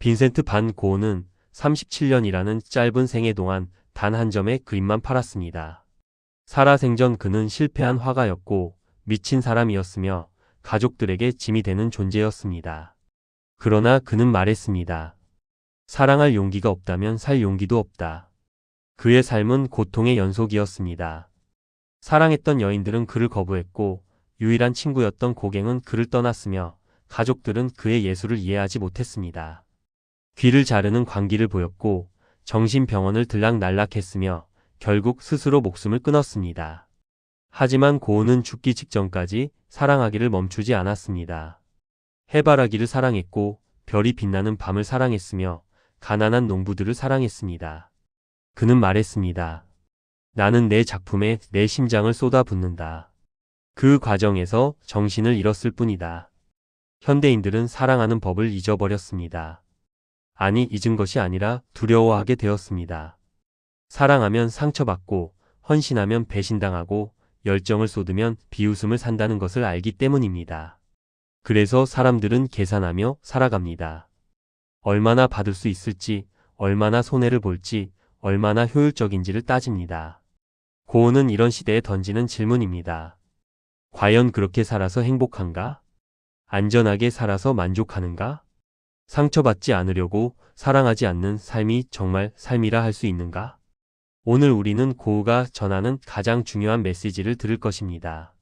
빈센트 반 고흐는 37년이라는 짧은 생애 동안 단 한 점의 그림만 팔았습니다. 살아생전 그는 실패한 화가였고 미친 사람이었으며 가족들에게 짐이 되는 존재였습니다. 그러나 그는 말했습니다. 사랑할 용기가 없다면 살 용기도 없다. 그의 삶은 고통의 연속이었습니다. 사랑했던 여인들은 그를 거부했고 유일한 친구였던 고갱은 그를 떠났으며 가족들은 그의 예술을 이해하지 못했습니다. 귀를 자르는 광기를 보였고 정신병원을 들락날락했으며 결국 스스로 목숨을 끊었습니다. 하지만 고흐는 죽기 직전까지 사랑하기를 멈추지 않았습니다. 해바라기를 사랑했고 별이 빛나는 밤을 사랑했으며 가난한 농부들을 사랑했습니다. 그는 말했습니다. 나는 내 작품에 내 심장을 쏟아붓는다. 그 과정에서 정신을 잃었을 뿐이다. 현대인들은 사랑하는 법을 잊어버렸습니다. 아니, 잊은 것이 아니라 두려워하게 되었습니다. 사랑하면 상처받고 헌신하면 배신당하고 열정을 쏟으면 비웃음을 산다는 것을 알기 때문입니다. 그래서 사람들은 계산하며 살아갑니다. 얼마나 받을 수 있을지, 얼마나 손해를 볼지, 얼마나 효율적인지를 따집니다. 고흐는 이런 시대에 던지는 질문입니다. 과연 그렇게 살아서 행복한가? 안전하게 살아서 만족하는가? 상처받지 않으려고 사랑하지 않는 삶이 정말 삶이라 할 수 있는가? 오늘 우리는 고흐가 전하는 가장 중요한 메시지를 들을 것입니다.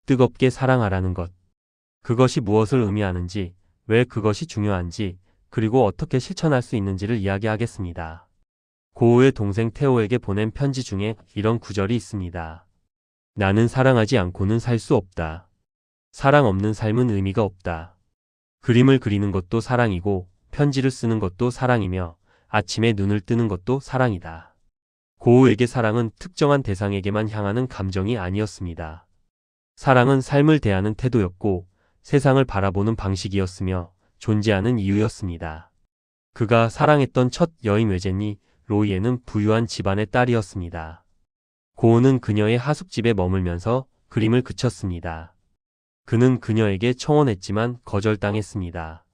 뜨겁게 사랑하라는 것. 그것이 무엇을 의미하는지, 왜 그것이 중요한지, 그리고 어떻게 실천할 수 있는지를 이야기하겠습니다. 고흐의 동생 테오에게 보낸 편지 중에 이런 구절이 있습니다. 나는 사랑하지 않고는 살 수 없다. 사랑 없는 삶은 의미가 없다. 그림을 그리는 것도 사랑이고 편지를 쓰는 것도 사랑이며 아침에 눈을 뜨는 것도 사랑이다. 고흐에게 사랑은 특정한 대상에게만 향하는 감정이 아니었습니다. 사랑은 삶을 대하는 태도였고 세상을 바라보는 방식이었으며 존재하는 이유였습니다. 그가 사랑했던 첫 여인 외제니 로이에는 부유한 집안의 딸이었습니다. 고흐는 그녀의 하숙집에 머물면서 그림을 그쳤습니다. 그는 그녀에게 청혼했지만 거절당했습니다.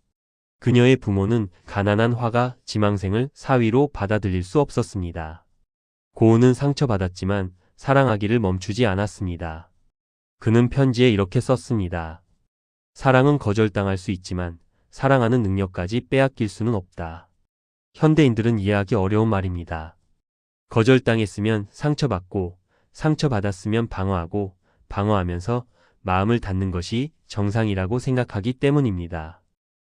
그녀의 부모는 가난한 화가 지망생을 사위로 받아들일 수 없었습니다. 고흐는 상처받았지만 사랑하기를 멈추지 않았습니다. 그는 편지에 이렇게 썼습니다. 사랑은 거절당할 수 있지만 사랑하는 능력까지 빼앗길 수는 없다. 현대인들은 이해하기 어려운 말입니다. 거절당했으면 상처받고 상처받았으면 방어하고 방어하면서 마음을 닫는 것이 정상이라고 생각하기 때문입니다.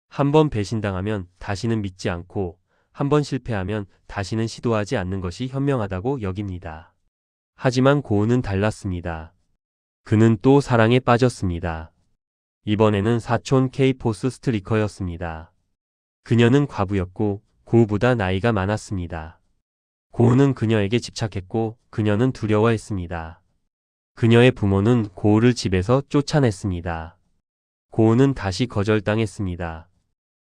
한번 배신당하면 다시는 믿지 않고 한번 실패하면 다시는 시도하지 않는 것이 현명하다고 여깁니다. 하지만 고흐는 달랐습니다. 그는 또 사랑에 빠졌습니다. 이번에는 사촌 케이포스 스트리커였습니다. 그녀는 과부였고 고흐보다 나이가 많았습니다. 고흐는 그녀에게 집착했고 그녀는 두려워했습니다. 그녀의 부모는 고흐를 집에서 쫓아냈습니다. 고흐는 다시 거절당했습니다.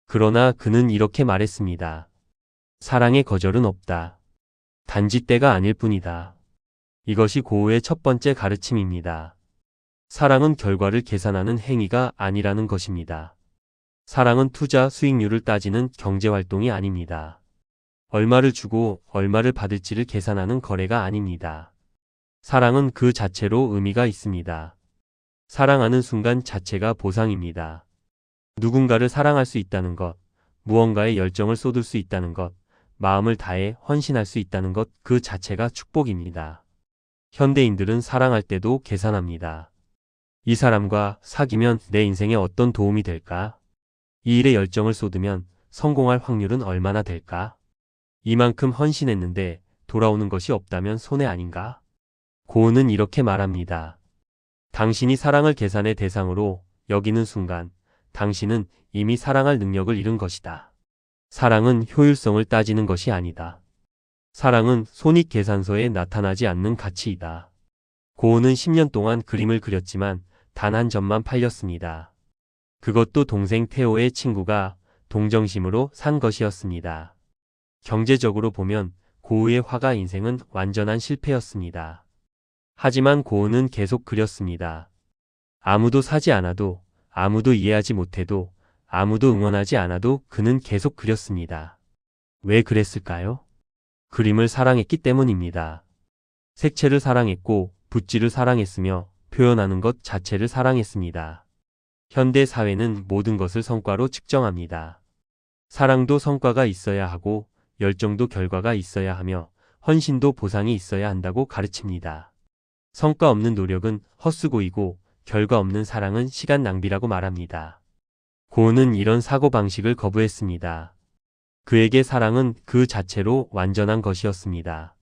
그러나 그는 이렇게 말했습니다. 사랑의 거절은 없다. 단지 때가 아닐 뿐이다. 이것이 고흐의 첫 번째 가르침입니다. 사랑은 결과를 계산하는 행위가 아니라는 것입니다. 사랑은 투자 수익률을 따지는 경제활동이 아닙니다. 얼마를 주고 얼마를 받을지를 계산하는 거래가 아닙니다. 사랑은 그 자체로 의미가 있습니다. 사랑하는 순간 자체가 보상입니다. 누군가를 사랑할 수 있다는 것, 무언가에 열정을 쏟을 수 있다는 것, 마음을 다해 헌신할 수 있다는 것 그 자체가 축복입니다. 현대인들은 사랑할 때도 계산합니다. 이 사람과 사귀면 내 인생에 어떤 도움이 될까? 이 일에 열정을 쏟으면 성공할 확률은 얼마나 될까? 이만큼 헌신했는데 돌아오는 것이 없다면 손해 아닌가? 고흐는 이렇게 말합니다. 당신이 사랑을 계산의 대상으로 여기는 순간 당신은 이미 사랑할 능력을 잃은 것이다. 사랑은 효율성을 따지는 것이 아니다. 사랑은 손익계산서에 나타나지 않는 가치이다. 고흐는 10년 동안 그림을 그렸지만 단 한 점만 팔렸습니다. 그것도 동생 테오의 친구가 동정심으로 산 것이었습니다. 경제적으로 보면 고흐의 화가 인생은 완전한 실패였습니다. 하지만 고흐는 계속 그렸습니다. 아무도 사지 않아도, 아무도 이해하지 못해도, 아무도 응원하지 않아도 그는 계속 그렸습니다. 왜 그랬을까요? 그림을 사랑했기 때문입니다. 색채를 사랑했고 붓질을 사랑했으며 표현하는 것 자체를 사랑했습니다. 현대 사회는 모든 것을 성과로 측정합니다. 사랑도 성과가 있어야 하고 열정도 결과가 있어야 하며 헌신도 보상이 있어야 한다고 가르칩니다. 성과 없는 노력은 헛수고이고 결과 없는 사랑은 시간 낭비라고 말합니다. 고은은 이런 사고방식을 거부했습니다. 그에게 사랑은 그 자체로 완전한 것이었습니다.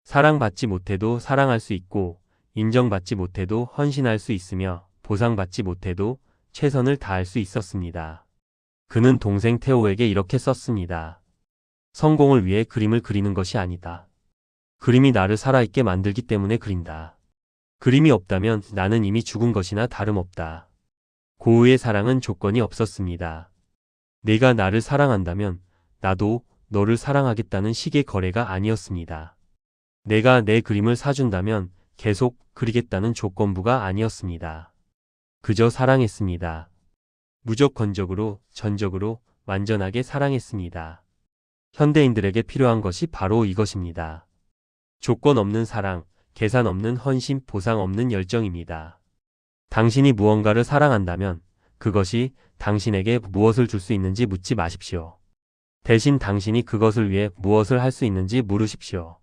사랑받지 못해도 사랑할 수 있고 인정받지 못해도 헌신할 수 있으며 보상받지 못해도 최선을 다할 수 있었습니다. 그는 동생 테오에게 이렇게 썼습니다. 성공을 위해 그림을 그리는 것이 아니다. 그림이 나를 살아있게 만들기 때문에 그린다. 그림이 없다면 나는 이미 죽은 것이나 다름없다. 고우의 사랑은 조건이 없었습니다. 내가 나를 사랑한다면 나도 너를 사랑하겠다는 식의 거래가 아니었습니다. 내가 내 그림을 사준다면 계속 그리겠다는 조건부가 아니었습니다. 그저 사랑했습니다. 무조건적으로, 전적으로, 완전하게 사랑했습니다. 현대인들에게 필요한 것이 바로 이것입니다. 조건 없는 사랑, 계산 없는 헌신, 보상 없는 열정입니다. 당신이 무언가를 사랑한다면 그것이 당신에게 무엇을 줄 수 있는지 묻지 마십시오. 대신 당신이 그것을 위해 무엇을 할 수 있는지 물으십시오.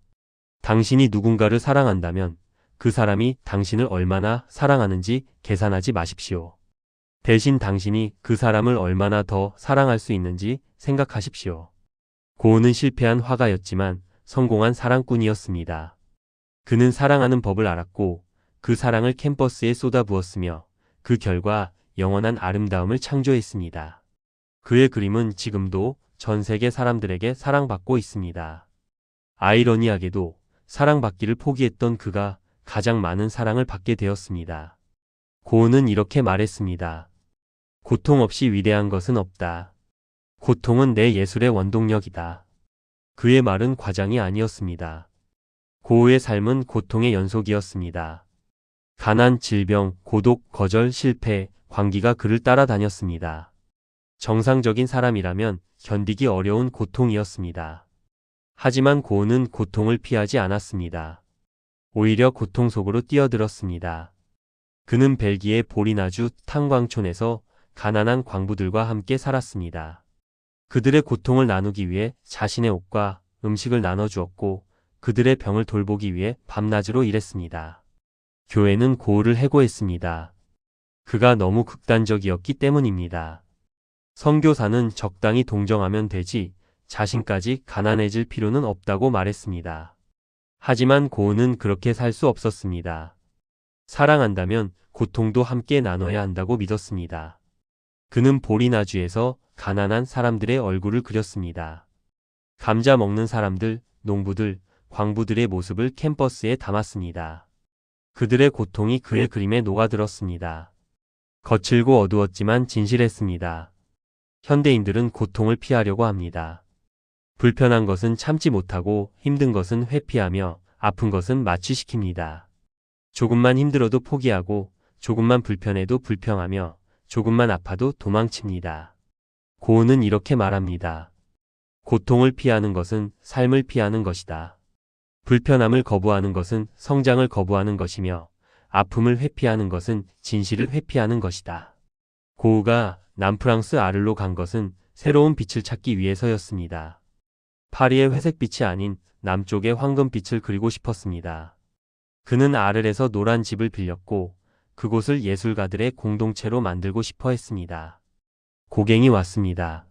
당신이 누군가를 사랑한다면 그 사람이 당신을 얼마나 사랑하는지 계산하지 마십시오. 대신 당신이 그 사람을 얼마나 더 사랑할 수 있는지 생각하십시오. 고은은 실패한 화가였지만 성공한 사랑꾼이었습니다. 그는 사랑하는 법을 알았고 그 사랑을 캔버스에 쏟아부었으며 그 결과 영원한 아름다움을 창조했습니다. 그의 그림은 지금도 전 세계 사람들에게 사랑받고 있습니다. 아이러니하게도 사랑받기를 포기했던 그가 가장 많은 사랑을 받게 되었습니다. 고은은 이렇게 말했습니다. 고통 없이 위대한 것은 없다. 고통은 내 예술의 원동력이다. 그의 말은 과장이 아니었습니다. 고우의 삶은 고통의 연속이었습니다. 가난, 질병, 고독, 거절, 실패, 광기가 그를 따라다녔습니다. 정상적인 사람이라면 견디기 어려운 고통이었습니다. 하지만 고은은 고통을 피하지 않았습니다. 오히려 고통 속으로 뛰어들었습니다. 그는 벨기에 보리나주 탄광촌에서 가난한 광부들과 함께 살았습니다. 그들의 고통을 나누기 위해 자신의 옷과 음식을 나눠주었고 그들의 병을 돌보기 위해 밤낮으로 일했습니다. 교회는 고우를 해고했습니다. 그가 너무 극단적이었기 때문입니다. 선교사는 적당히 동정하면 되지 자신까지 가난해질 필요는 없다고 말했습니다. 하지만 고은은 그렇게 살 수 없었습니다. 사랑한다면 고통도 함께 나눠야 한다고 믿었습니다. 그는 보리나주에서 가난한 사람들의 얼굴을 그렸습니다. 감자 먹는 사람들, 농부들, 광부들의 모습을 캔버스에 담았습니다. 그들의 고통이 그의 그림에 녹아들었습니다. 거칠고 어두웠지만 진실했습니다. 현대인들은 고통을 피하려고 합니다. 불편한 것은 참지 못하고 힘든 것은 회피하며 아픈 것은 마취시킵니다. 조금만 힘들어도 포기하고 조금만 불편해도 불평하며 조금만 아파도 도망칩니다. 고은은 이렇게 말합니다. 고통을 피하는 것은 삶을 피하는 것이다. 불편함을 거부하는 것은 성장을 거부하는 것이며 아픔을 회피하는 것은 진실을 회피하는 것이다. 고우가 남프랑스 아를로 간 것은 새로운 빛을 찾기 위해서였습니다. 파리의 회색빛이 아닌 남쪽의 황금빛을 그리고 싶었습니다. 그는 아를에서 노란 집을 빌렸고 그곳을 예술가들의 공동체로 만들고 싶어 했습니다. 고갱이 왔습니다.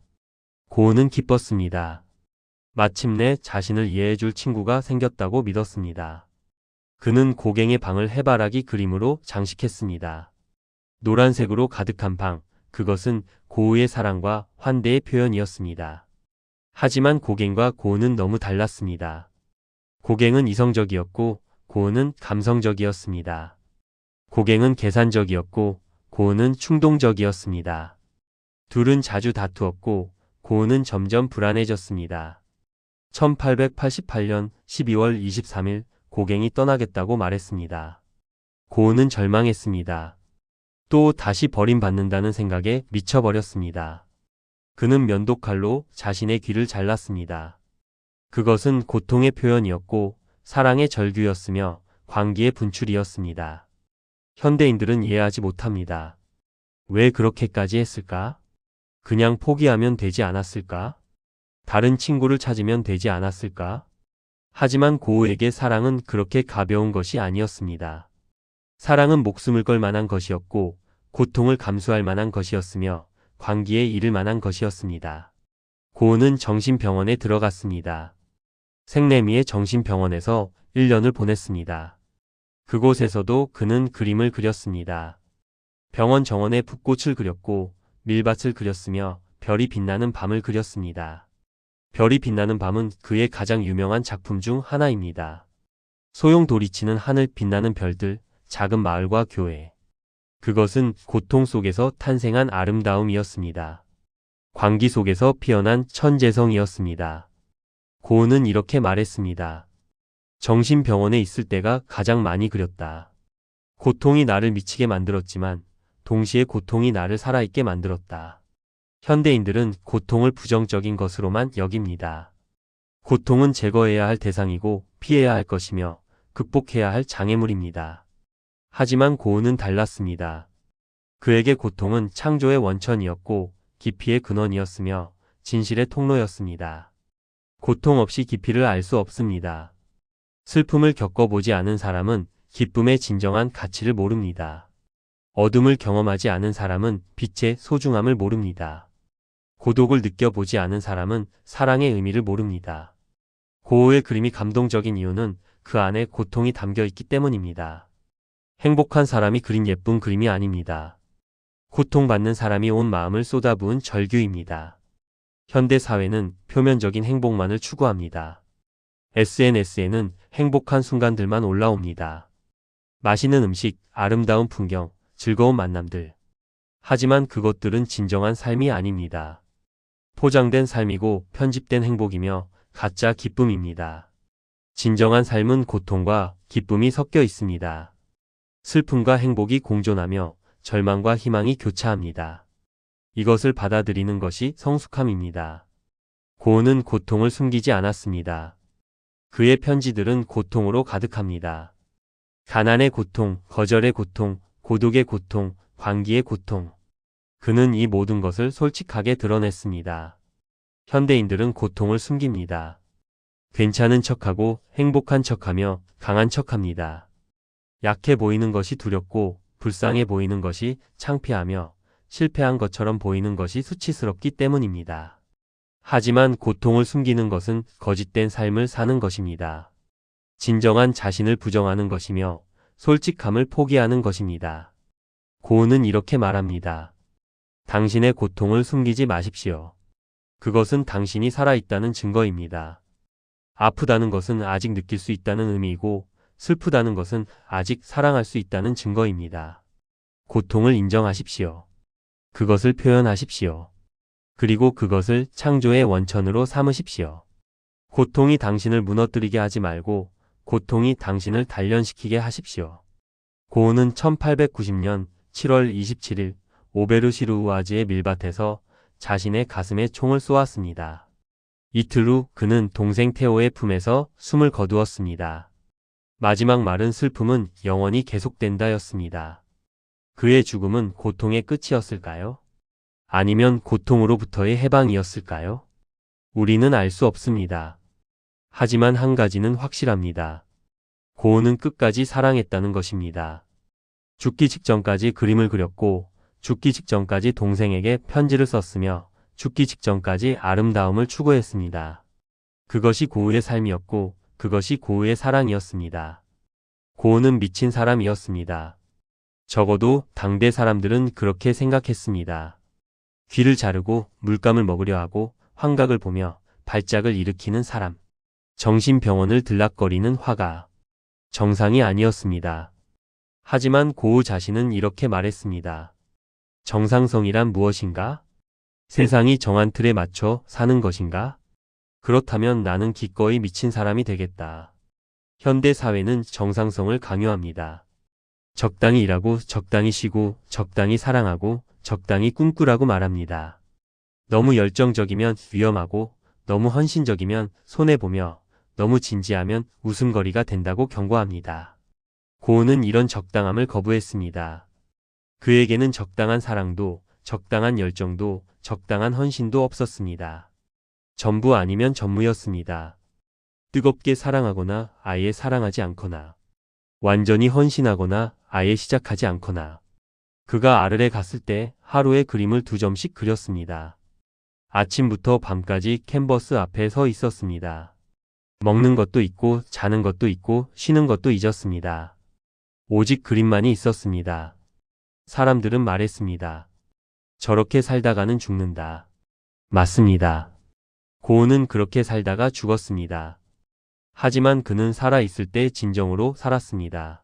고은은 기뻤습니다. 마침내 자신을 이해해줄 친구가 생겼다고 믿었습니다. 그는 고갱의 방을 해바라기 그림으로 장식했습니다. 노란색으로 가득한 방, 그것은 고우의 사랑과 환대의 표현이었습니다. 하지만 고갱과 고은은 너무 달랐습니다. 고갱은 이성적이었고 고은은 감성적이었습니다. 고갱은 계산적이었고 고은은 충동적이었습니다. 둘은 자주 다투었고 고은은 점점 불안해졌습니다. 1888년 12월 23일 고갱이 떠나겠다고 말했습니다. 고은은 절망했습니다. 또 다시 버림받는다는 생각에 미쳐버렸습니다. 그는 면도칼로 자신의 귀를 잘랐습니다. 그것은 고통의 표현이었고 사랑의 절규였으며 광기의 분출이었습니다. 현대인들은 이해하지 못합니다. 왜 그렇게까지 했을까? 그냥 포기하면 되지 않았을까? 다른 친구를 찾으면 되지 않았을까? 하지만 고우에게 사랑은 그렇게 가벼운 것이 아니었습니다. 사랑은 목숨을 걸 만한 것이었고 고통을 감수할 만한 것이었으며 광기에 이를 만한 것이었습니다. 고우는 정신병원에 들어갔습니다. 생래미의 정신병원에서 1년을 보냈습니다. 그곳에서도 그는 그림을 그렸습니다. 병원 정원에 붓꽃을 그렸고 밀밭을 그렸으며 별이 빛나는 밤을 그렸습니다. 별이 빛나는 밤은 그의 가장 유명한 작품 중 하나입니다. 소용돌이치는 하늘 빛나는 별들, 작은 마을과 교회. 그것은 고통 속에서 탄생한 아름다움이었습니다. 광기 속에서 피어난 천재성이었습니다. 고은은 이렇게 말했습니다. 정신병원에 있을 때가 가장 많이 그렸다. 고통이 나를 미치게 만들었지만 동시에 고통이 나를 살아있게 만들었다. 현대인들은 고통을 부정적인 것으로만 여깁니다. 고통은 제거해야 할 대상이고 피해야 할 것이며 극복해야 할 장애물입니다. 하지만 고은은 달랐습니다. 그에게 고통은 창조의 원천이었고 깊이의 근원이었으며 진실의 통로였습니다. 고통 없이 깊이를 알 수 없습니다. 슬픔을 겪어보지 않은 사람은 기쁨의 진정한 가치를 모릅니다. 어둠을 경험하지 않은 사람은 빛의 소중함을 모릅니다. 고독을 느껴보지 않은 사람은 사랑의 의미를 모릅니다. 고우의 그림이 감동적인 이유는 그 안에 고통이 담겨 있기 때문입니다. 행복한 사람이 그린 예쁜 그림이 아닙니다. 고통받는 사람이 온 마음을 쏟아부은 절규입니다. 현대 사회는 표면적인 행복만을 추구합니다. SNS에는 행복한 순간들만 올라옵니다. 맛있는 음식, 아름다운 풍경, 즐거운 만남들. 하지만 그것들은 진정한 삶이 아닙니다. 포장된 삶이고 편집된 행복이며 가짜 기쁨입니다. 진정한 삶은 고통과 기쁨이 섞여 있습니다. 슬픔과 행복이 공존하며 절망과 희망이 교차합니다. 이것을 받아들이는 것이 성숙함입니다. 고은은 고통을 숨기지 않았습니다. 그의 편지들은 고통으로 가득합니다. 가난의 고통, 거절의 고통, 고독의 고통, 광기의 고통. 그는 이 모든 것을 솔직하게 드러냈습니다. 현대인들은 고통을 숨깁니다. 괜찮은 척하고 행복한 척하며 강한 척합니다. 약해 보이는 것이 두렵고 불쌍해 보이는 것이 창피하며 실패한 것처럼 보이는 것이 수치스럽기 때문입니다. 하지만 고통을 숨기는 것은 거짓된 삶을 사는 것입니다. 진정한 자신을 부정하는 것이며 솔직함을 포기하는 것입니다. 고은은 이렇게 말합니다. 당신의 고통을 숨기지 마십시오. 그것은 당신이 살아있다는 증거입니다. 아프다는 것은 아직 느낄 수 있다는 의미이고 슬프다는 것은 아직 사랑할 수 있다는 증거입니다. 고통을 인정하십시오. 그것을 표현하십시오. 그리고 그것을 창조의 원천으로 삼으십시오. 고통이 당신을 무너뜨리게 하지 말고 고통이 당신을 단련시키게 하십시오. 고은은 1890년 7월 27일 오베르시르우아즈의 밀밭에서 자신의 가슴에 총을 쏘았습니다. 이틀 후 그는 동생 테오의 품에서 숨을 거두었습니다. 마지막 말은 슬픔은 영원히 계속된다였습니다. 그의 죽음은 고통의 끝이었을까요? 아니면 고통으로부터의 해방이었을까요? 우리는 알 수 없습니다. 하지만 한 가지는 확실합니다. 고은은 끝까지 사랑했다는 것입니다. 죽기 직전까지 그림을 그렸고 죽기 직전까지 동생에게 편지를 썼으며 죽기 직전까지 아름다움을 추구했습니다. 그것이 고우의 삶이었고 그것이 고우의 사랑이었습니다. 고은은 미친 사람이었습니다. 적어도 당대 사람들은 그렇게 생각했습니다. 귀를 자르고 물감을 먹으려 하고 환각을 보며 발작을 일으키는 사람. 정신병원을 들락거리는 화가. 정상이 아니었습니다. 하지만 고우 자신은 이렇게 말했습니다. 정상성이란 무엇인가? 세상이 정한 틀에 맞춰 사는 것인가? 그렇다면 나는 기꺼이 미친 사람이 되겠다. 현대 사회는 정상성을 강요합니다. 적당히 일하고 적당히 쉬고 적당히 사랑하고 적당히 꿈꾸라고 말합니다. 너무 열정적이면 위험하고 너무 헌신적이면 손해보며 너무 진지하면 웃음거리가 된다고 경고합니다. 고은은 이런 적당함을 거부했습니다. 그에게는 적당한 사랑도 적당한 열정도 적당한 헌신도 없었습니다. 전부 아니면 전무였습니다. 뜨겁게 사랑하거나 아예 사랑하지 않거나 완전히 헌신하거나 아예 시작하지 않거나 그가 아르레 갔을 때 하루에 그림을 2점씩 그렸습니다. 아침부터 밤까지 캔버스 앞에 서 있었습니다. 먹는 것도 있고 자는 것도 있고 쉬는 것도 잊었습니다. 오직 그림만이 있었습니다. 사람들은 말했습니다. 저렇게 살다가는 죽는다. 맞습니다. 고은은 그렇게 살다가 죽었습니다. 하지만 그는 살아있을 때 진정으로 살았습니다.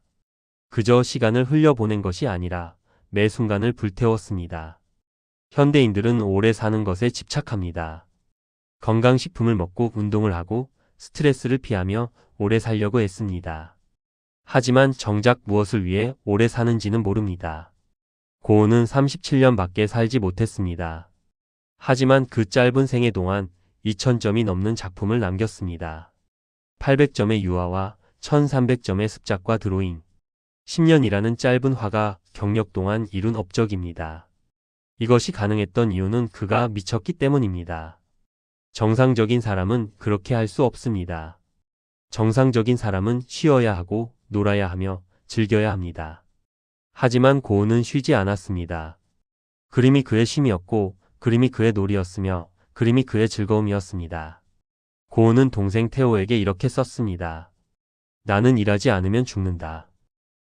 그저 시간을 흘려보낸 것이 아니라 매 순간을 불태웠습니다. 현대인들은 오래 사는 것에 집착합니다. 건강식품을 먹고 운동을 하고 스트레스를 피하며 오래 살려고 애씁니다. 하지만 정작 무엇을 위해 오래 사는지는 모릅니다. 고은은 37년밖에 살지 못했습니다. 하지만 그 짧은 생애 동안 2000점이 넘는 작품을 남겼습니다. 800점의 유화와 1300점의 습작과 드로잉. 10년이라는 짧은 화가 경력 동안 이룬 업적입니다. 이것이 가능했던 이유는 그가 미쳤기 때문입니다. 정상적인 사람은 그렇게 할 수 없습니다. 정상적인 사람은 쉬어야 하고 놀아야 하며 즐겨야 합니다. 하지만 고은은 쉬지 않았습니다. 그림이 그의 쉼이었고 그림이 그의 놀이였으며 그림이 그의 즐거움이었습니다. 고은은 동생 테오에게 이렇게 썼습니다. 나는 일하지 않으면 죽는다.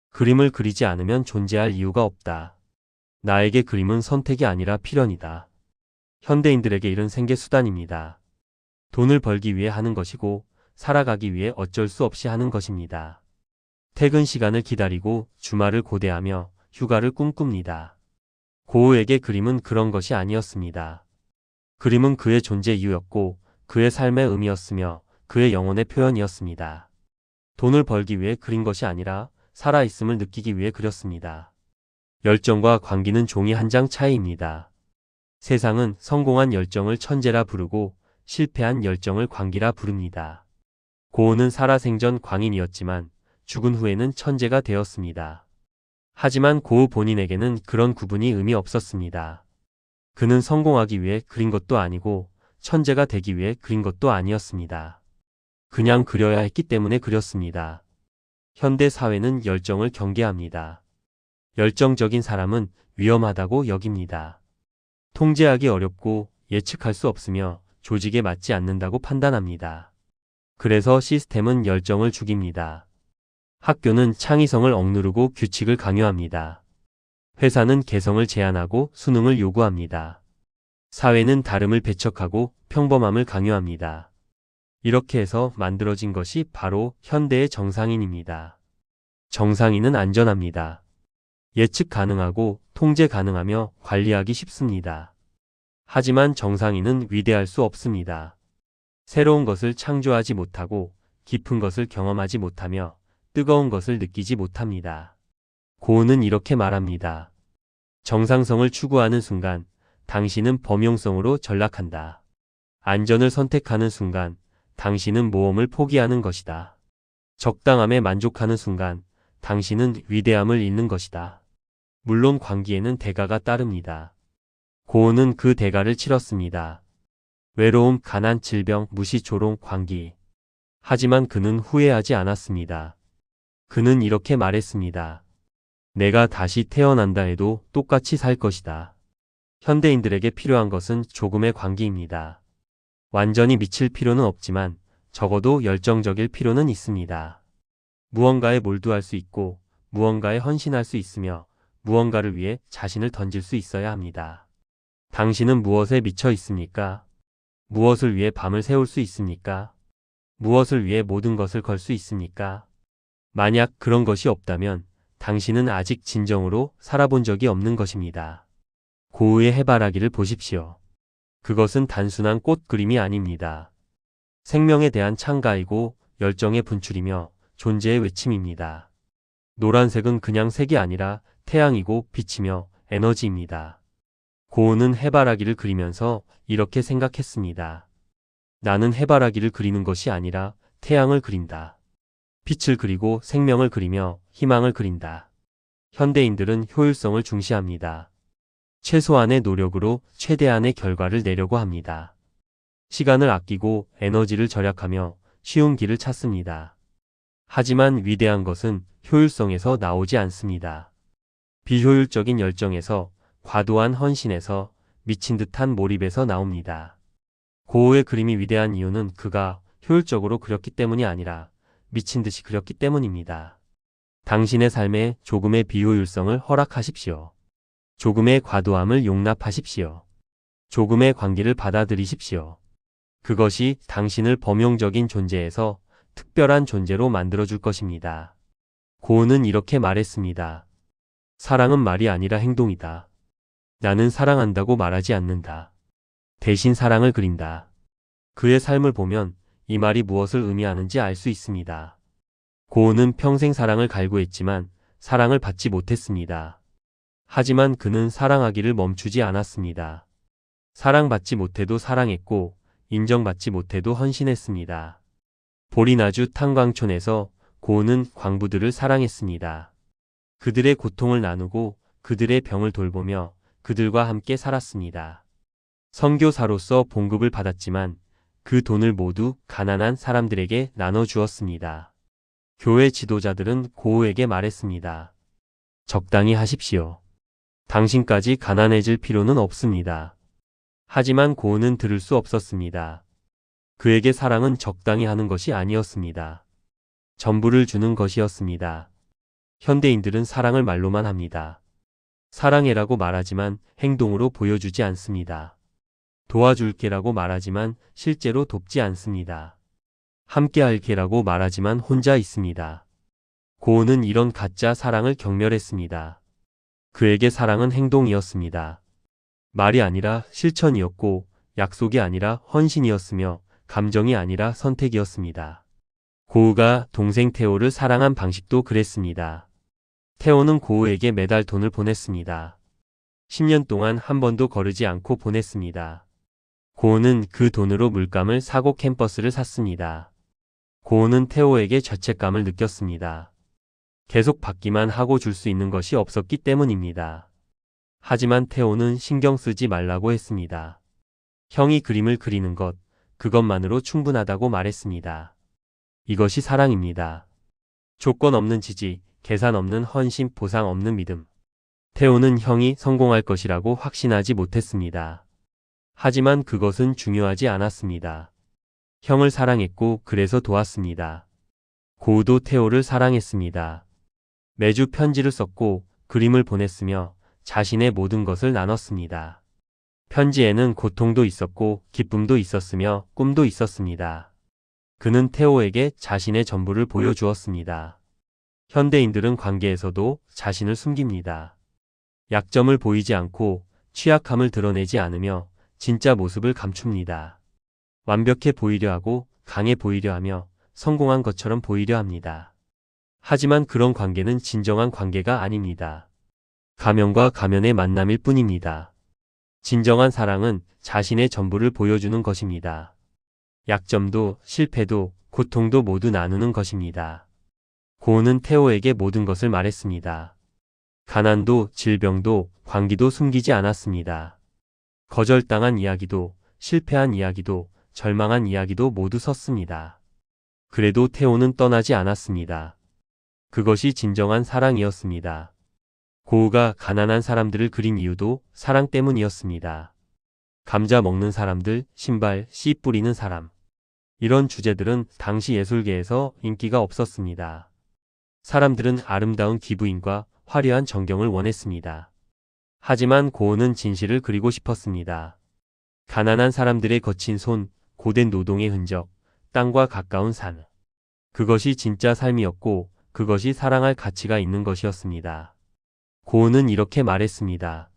그림을 그리지 않으면 존재할 이유가 없다. 나에게 그림은 선택이 아니라 필연이다. 현대인들에게 이른 생계수단입니다. 돈을 벌기 위해 하는 것이고 살아가기 위해 어쩔 수 없이 하는 것입니다. 퇴근 시간을 기다리고 주말을 고대하며 휴가를 꿈꿉니다. 고우에게 그림은 그런 것이 아니었습니다. 그림은 그의 존재 이유였고 그의 삶의 의미였으며 그의 영혼의 표현이었습니다. 돈을 벌기 위해 그린 것이 아니라 살아있음을 느끼기 위해 그렸습니다. 열정과 광기는 종이 한 장 차이입니다. 세상은 성공한 열정을 천재라 부르고 실패한 열정을 광기라 부릅니다. 고은은 살아생전 광인이었지만 죽은 후에는 천재가 되었습니다. 하지만 고우 본인에게는 그런 구분이 의미 없었습니다. 그는 성공하기 위해 그린 것도 아니고 천재가 되기 위해 그린 것도 아니었습니다. 그냥 그려야 했기 때문에 그렸습니다. 현대 사회는 열정을 경계합니다. 열정적인 사람은 위험하다고 여깁니다. 통제하기 어렵고 예측할 수 없으며 조직에 맞지 않는다고 판단합니다. 그래서 시스템은 열정을 죽입니다. 학교는 창의성을 억누르고 규칙을 강요합니다. 회사는 개성을 제한하고 수능을 요구합니다. 사회는 다름을 배척하고 평범함을 강요합니다. 이렇게 해서 만들어진 것이 바로 현대의 정상인입니다. 정상인은 안전합니다. 예측 가능하고 통제 가능하며 관리하기 쉽습니다. 하지만 정상인은 위대할 수 없습니다. 새로운 것을 창조하지 못하고 깊은 것을 경험하지 못하며 뜨거운 것을 느끼지 못합니다. 고은은 이렇게 말합니다. 정상성을 추구하는 순간 당신은 범용성으로 전락한다. 안전을 선택하는 순간 당신은 모험을 포기하는 것이다. 적당함에 만족하는 순간 당신은 위대함을 잃는 것이다. 물론 광기에는 대가가 따릅니다. 고은은 그 대가를 치렀습니다. 외로움, 가난, 질병, 무시, 조롱, 광기. 하지만 그는 후회하지 않았습니다. 그는 이렇게 말했습니다. 내가 다시 태어난다 해도 똑같이 살 것이다. 현대인들에게 필요한 것은 조금의 광기입니다. 완전히 미칠 필요는 없지만 적어도 열정적일 필요는 있습니다. 무언가에 몰두할 수 있고 무언가에 헌신할 수 있으며 무언가를 위해 자신을 던질 수 있어야 합니다. 당신은 무엇에 미쳐 있습니까? 무엇을 위해 밤을 새울 수 있습니까? 무엇을 위해 모든 것을 걸 수 있습니까? 만약 그런 것이 없다면 당신은 아직 진정으로 살아본 적이 없는 것입니다. 고흐의 해바라기를 보십시오. 그것은 단순한 꽃 그림이 아닙니다. 생명에 대한 창가이고 열정의 분출이며 존재의 외침입니다. 노란색은 그냥 색이 아니라 태양이고 빛이며 에너지입니다. 고흐는 해바라기를 그리면서 이렇게 생각했습니다. 나는 해바라기를 그리는 것이 아니라 태양을 그린다. 빛을 그리고 생명을 그리며 희망을 그린다. 현대인들은 효율성을 중시합니다. 최소한의 노력으로 최대한의 결과를 내려고 합니다. 시간을 아끼고 에너지를 절약하며 쉬운 길을 찾습니다. 하지만 위대한 것은 효율성에서 나오지 않습니다. 비효율적인 열정에서, 과도한 헌신에서, 미친 듯한 몰입에서 나옵니다. 고흐의 그림이 위대한 이유는 그가 효율적으로 그렸기 때문이 아니라 미친 듯이 그렸기 때문입니다. 당신의 삶에 조금의 비효율성을 허락하십시오. 조금의 과도함을 용납하십시오. 조금의 관계를 받아들이십시오. 그것이 당신을 범용적인 존재에서 특별한 존재로 만들어줄 것입니다. 고흐는 이렇게 말했습니다. 사랑은 말이 아니라 행동이다. 나는 사랑한다고 말하지 않는다. 대신 사랑을 그린다. 그의 삶을 보면 이 말이 무엇을 의미하는지 알 수 있습니다. 고흐는 평생 사랑을 갈구했지만 사랑을 받지 못했습니다. 하지만 그는 사랑하기를 멈추지 않았습니다. 사랑받지 못해도 사랑했고 인정받지 못해도 헌신했습니다. 보리나주 탄광촌에서 고흐는 광부들을 사랑했습니다. 그들의 고통을 나누고 그들의 병을 돌보며 그들과 함께 살았습니다. 선교사로서 봉급을 받았지만 그 돈을 모두 가난한 사람들에게 나눠주었습니다. 교회 지도자들은 고흐에게 말했습니다. 적당히 하십시오. 당신까지 가난해질 필요는 없습니다. 하지만 고흐는 들을 수 없었습니다. 그에게 사랑은 적당히 하는 것이 아니었습니다. 전부를 주는 것이었습니다. 현대인들은 사랑을 말로만 합니다. 사랑해라고 말하지만 행동으로 보여주지 않습니다. 도와줄게라고 말하지만 실제로 돕지 않습니다. 함께할게라고 말하지만 혼자 있습니다. 고흐는 이런 가짜 사랑을 경멸했습니다. 그에게 사랑은 행동이었습니다. 말이 아니라 실천이었고 약속이 아니라 헌신이었으며 감정이 아니라 선택이었습니다. 고흐가 동생 테오를 사랑한 방식도 그랬습니다. 테오는 고흐에게 매달 돈을 보냈습니다. 10년 동안 한 번도 거르지 않고 보냈습니다. 고흐는 그 돈으로 물감을 사고 캠퍼스를 샀습니다. 고흐는 테오에게 죄책감을 느꼈습니다. 계속 받기만 하고 줄 수 있는 것이 없었기 때문입니다. 하지만 테오는 신경 쓰지 말라고 했습니다. 형이 그림을 그리는 것, 그것만으로 충분하다고 말했습니다. 이것이 사랑입니다. 조건 없는 지지, 계산 없는 헌신, 보상 없는 믿음. 테오는 형이 성공할 것이라고 확신하지 못했습니다. 하지만 그것은 중요하지 않았습니다. 형을 사랑했고 그래서 도왔습니다. 고흐도 테오를 사랑했습니다. 매주 편지를 썼고 그림을 보냈으며 자신의 모든 것을 나눴습니다. 편지에는 고통도 있었고 기쁨도 있었으며 꿈도 있었습니다. 그는 테오에게 자신의 전부를 보여주었습니다. 현대인들은 관계에서도 자신을 숨깁니다. 약점을 보이지 않고 취약함을 드러내지 않으며 진짜 모습을 감춥니다. 완벽해 보이려 하고 강해 보이려 하며 성공한 것처럼 보이려 합니다. 하지만 그런 관계는 진정한 관계가 아닙니다. 가면과 가면의 만남일 뿐입니다. 진정한 사랑은 자신의 전부를 보여주는 것입니다. 약점도 실패도 고통도 모두 나누는 것입니다. 고흐는 테오에게 모든 것을 말했습니다. 가난도 질병도 광기도 숨기지 않았습니다. 거절당한 이야기도 실패한 이야기도 절망한 이야기도 모두 썼습니다. 그래도 테오는 떠나지 않았습니다. 그것이 진정한 사랑이었습니다. 고흐가 가난한 사람들을 그린 이유도 사랑 때문이었습니다. 감자 먹는 사람들, 신발, 씨 뿌리는 사람. 이런 주제들은 당시 예술계에서 인기가 없었습니다. 사람들은 아름다운 기부인과 화려한 전경을 원했습니다. 하지만 고흐는 진실을 그리고 싶었습니다. 가난한 사람들의 거친 손, 고된 노동의 흔적, 땅과 가까운 산. 그것이 진짜 삶이었고 그것이 사랑할 가치가 있는 것이었습니다. 고흐는 이렇게 말했습니다.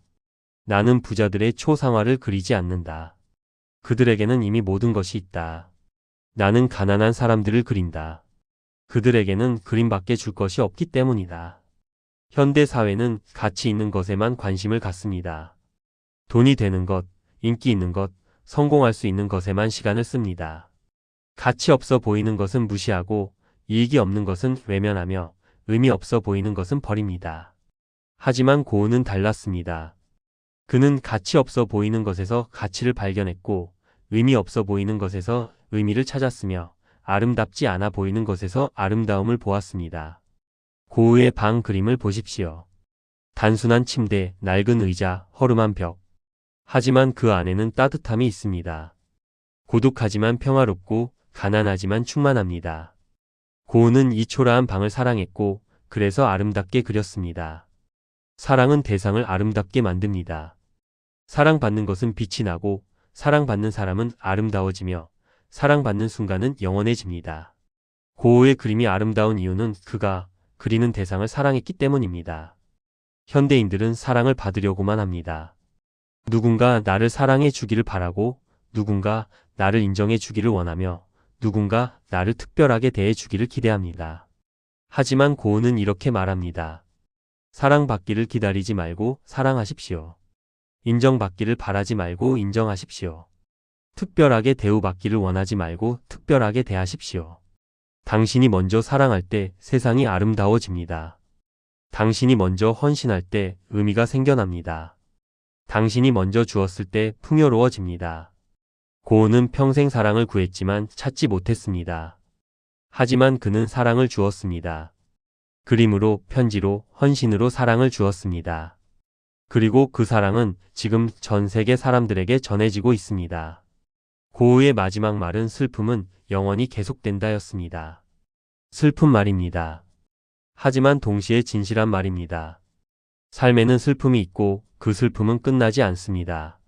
나는 부자들의 초상화를 그리지 않는다. 그들에게는 이미 모든 것이 있다. 나는 가난한 사람들을 그린다. 그들에게는 그림밖에 줄 것이 없기 때문이다. 현대 사회는 가치 있는 것에만 관심을 갖습니다. 돈이 되는 것, 인기 있는 것, 성공할 수 있는 것에만 시간을 씁니다. 가치 없어 보이는 것은 무시하고 이익이 없는 것은 외면하며 의미 없어 보이는 것은 버립니다. 하지만 고은은 달랐습니다. 그는 가치 없어 보이는 것에서 가치를 발견했고 의미 없어 보이는 것에서 의미를 찾았으며 아름답지 않아 보이는 것에서 아름다움을 보았습니다. 고흐의 방 그림을 보십시오. 단순한 침대, 낡은 의자, 허름한 벽. 하지만 그 안에는 따뜻함이 있습니다. 고독하지만 평화롭고 가난하지만 충만합니다. 고흐는 이 초라한 방을 사랑했고 그래서 아름답게 그렸습니다. 사랑은 대상을 아름답게 만듭니다. 사랑받는 것은 빛이 나고 사랑받는 사람은 아름다워지며 사랑받는 순간은 영원해집니다. 고흐의 그림이 아름다운 이유는 그가 그리는 대상을 사랑했기 때문입니다. 현대인들은 사랑을 받으려고만 합니다. 누군가 나를 사랑해 주기를 바라고 누군가 나를 인정해 주기를 원하며 누군가 나를 특별하게 대해 주기를 기대합니다. 하지만 고흐는 이렇게 말합니다. 사랑받기를 기다리지 말고 사랑하십시오. 인정받기를 바라지 말고 인정하십시오. 특별하게 대우받기를 원하지 말고 특별하게 대하십시오. 당신이 먼저 사랑할 때 세상이 아름다워집니다. 당신이 먼저 헌신할 때 의미가 생겨납니다. 당신이 먼저 주었을 때 풍요로워집니다. 고흐는 평생 사랑을 구했지만 찾지 못했습니다. 하지만 그는 사랑을 주었습니다. 그림으로, 편지로, 헌신으로 사랑을 주었습니다. 그리고 그 사랑은 지금 전 세계 사람들에게 전해지고 있습니다. 고흐의 마지막 말은 슬픔은 영원히 계속된다였습니다. 슬픈 말입니다. 하지만 동시에 진실한 말입니다. 삶에는 슬픔이 있고 그 슬픔은 끝나지 않습니다.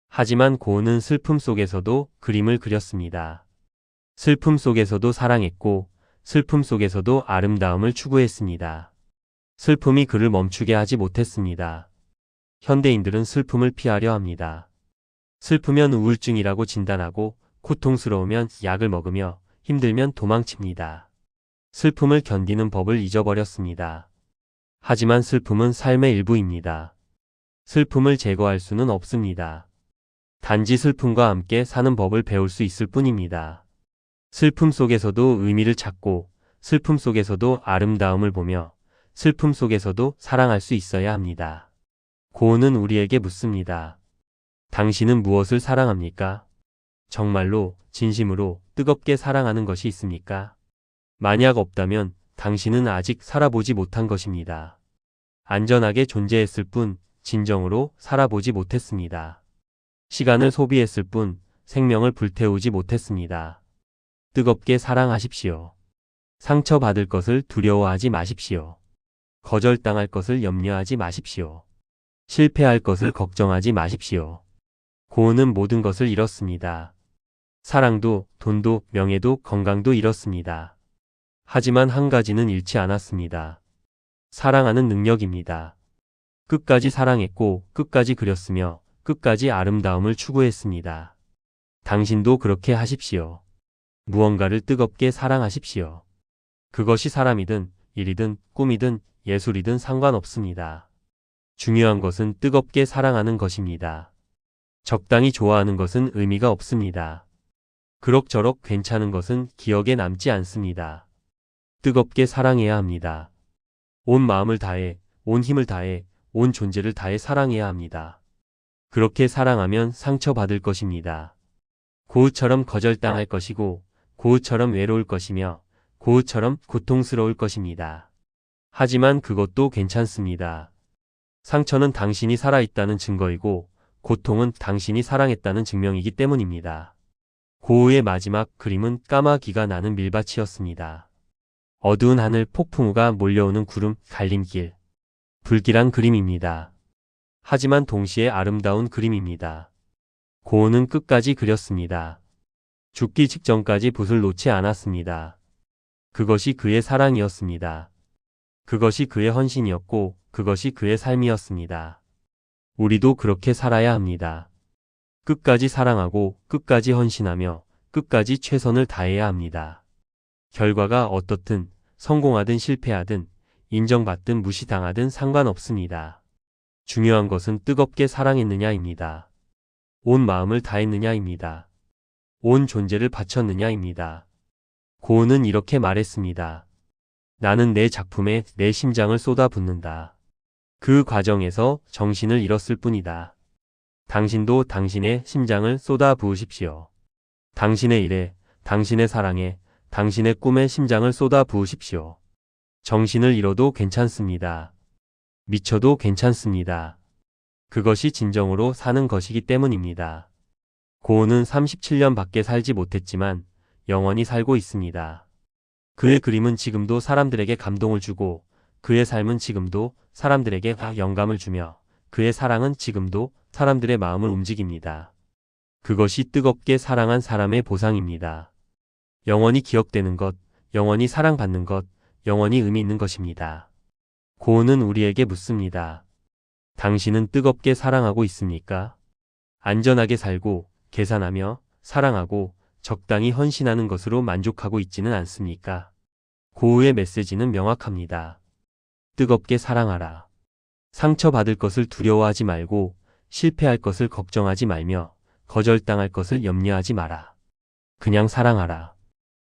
하지만 고흐는 슬픔 속에서도 그림을 그렸습니다. 슬픔 속에서도 사랑했고 슬픔 속에서도 아름다움을 추구했습니다. 슬픔이 그를 멈추게 하지 못했습니다. 현대인들은 슬픔을 피하려 합니다. 슬프면 우울증이라고 진단하고 고통스러우면 약을 먹으며 힘들면 도망칩니다. 슬픔을 견디는 법을 잊어버렸습니다. 하지만 슬픔은 삶의 일부입니다. 슬픔을 제거할 수는 없습니다. 단지 슬픔과 함께 사는 법을 배울 수 있을 뿐입니다. 슬픔 속에서도 의미를 찾고 슬픔 속에서도 아름다움을 보며 슬픔 속에서도 사랑할 수 있어야 합니다. 고흐는 우리에게 묻습니다. 당신은 무엇을 사랑합니까? 정말로, 진심으로, 뜨겁게 사랑하는 것이 있습니까? 만약 없다면 당신은 아직 살아보지 못한 것입니다. 안전하게 존재했을 뿐 진정으로 살아보지 못했습니다. 시간을 소비했을 뿐 생명을 불태우지 못했습니다. 뜨겁게 사랑하십시오. 상처받을 것을 두려워하지 마십시오. 거절당할 것을 염려하지 마십시오. 실패할 것을 걱정하지 마십시오. 고흐는 모든 것을 잃었습니다. 사랑도, 돈도, 명예도, 건강도 잃었습니다. 하지만 한 가지는 잃지 않았습니다. 사랑하는 능력입니다. 끝까지 사랑했고 끝까지 그렸으며 끝까지 아름다움을 추구했습니다. 당신도 그렇게 하십시오. 무언가를 뜨겁게 사랑하십시오. 그것이 사람이든 일이든 꿈이든 예술이든 상관없습니다. 중요한 것은 뜨겁게 사랑하는 것입니다. 적당히 좋아하는 것은 의미가 없습니다. 그럭저럭 괜찮은 것은 기억에 남지 않습니다. 뜨겁게 사랑해야 합니다. 온 마음을 다해, 온 힘을 다해, 온 존재를 다해 사랑해야 합니다. 그렇게 사랑하면 상처받을 것입니다. 고흐처럼 거절당할 것이고, 고흐처럼 외로울 것이며, 고흐처럼 고통스러울 것입니다. 하지만 그것도 괜찮습니다. 상처는 당신이 살아있다는 증거이고, 고통은 당신이 사랑했다는 증명이기 때문입니다. 고흐의 마지막 그림은 까마귀가 나는 밀밭이었습니다. 어두운 하늘, 폭풍우가 몰려오는 구름, 갈림길. 불길한 그림입니다. 하지만 동시에 아름다운 그림입니다. 고흐는 끝까지 그렸습니다. 죽기 직전까지 붓을 놓지 않았습니다. 그것이 그의 사랑이었습니다. 그것이 그의 헌신이었고 그것이 그의 삶이었습니다. 우리도 그렇게 살아야 합니다. 끝까지 사랑하고 끝까지 헌신하며 끝까지 최선을 다해야 합니다. 결과가 어떻든 성공하든 실패하든 인정받든 무시당하든 상관없습니다. 중요한 것은 뜨겁게 사랑했느냐입니다. 온 마음을 다했느냐입니다. 온 존재를 바쳤느냐입니다. 고은은 이렇게 말했습니다. 나는 내 작품에 내 심장을 쏟아붓는다. 그 과정에서 정신을 잃었을 뿐이다. 당신도 당신의 심장을 쏟아부으십시오. 당신의 일에, 당신의 사랑에, 당신의 꿈에 심장을 쏟아부으십시오. 정신을 잃어도 괜찮습니다. 미쳐도 괜찮습니다. 그것이 진정으로 사는 것이기 때문입니다. 고은은 37년밖에 살지 못했지만 영원히 살고 있습니다. 그의 그림은 지금도 사람들에게 감동을 주고 그의 삶은 지금도 사람들에게 영감을 주며 그의 사랑은 지금도 사람들의 마음을 움직입니다. 그것이 뜨겁게 사랑한 사람의 보상입니다. 영원히 기억되는 것, 영원히 사랑받는 것, 영원히 의미 있는 것입니다. 고은은 우리에게 묻습니다. 당신은 뜨겁게 사랑하고 있습니까? 안전하게 살고 계산하며 사랑하고 적당히 헌신하는 것으로 만족하고 있지는 않습니까? 고흐의 메시지는 명확합니다. 뜨겁게 사랑하라. 상처받을 것을 두려워하지 말고 실패할 것을 걱정하지 말며 거절당할 것을 염려하지 마라. 그냥 사랑하라.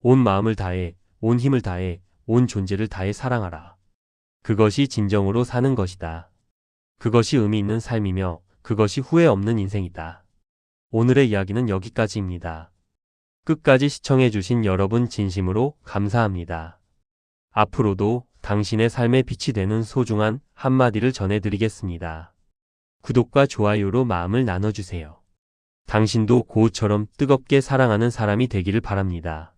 온 마음을 다해, 온 힘을 다해, 온 존재를 다해 사랑하라. 그것이 진정으로 사는 것이다. 그것이 의미 있는 삶이며 그것이 후회 없는 인생이다. 오늘의 이야기는 여기까지입니다. 끝까지 시청해주신 여러분 진심으로 감사합니다. 앞으로도 당신의 삶에 빛이 되는 소중한 한마디를 전해드리겠습니다. 구독과 좋아요로 마음을 나눠주세요. 당신도 고흐처럼 뜨겁게 사랑하는 사람이 되기를 바랍니다.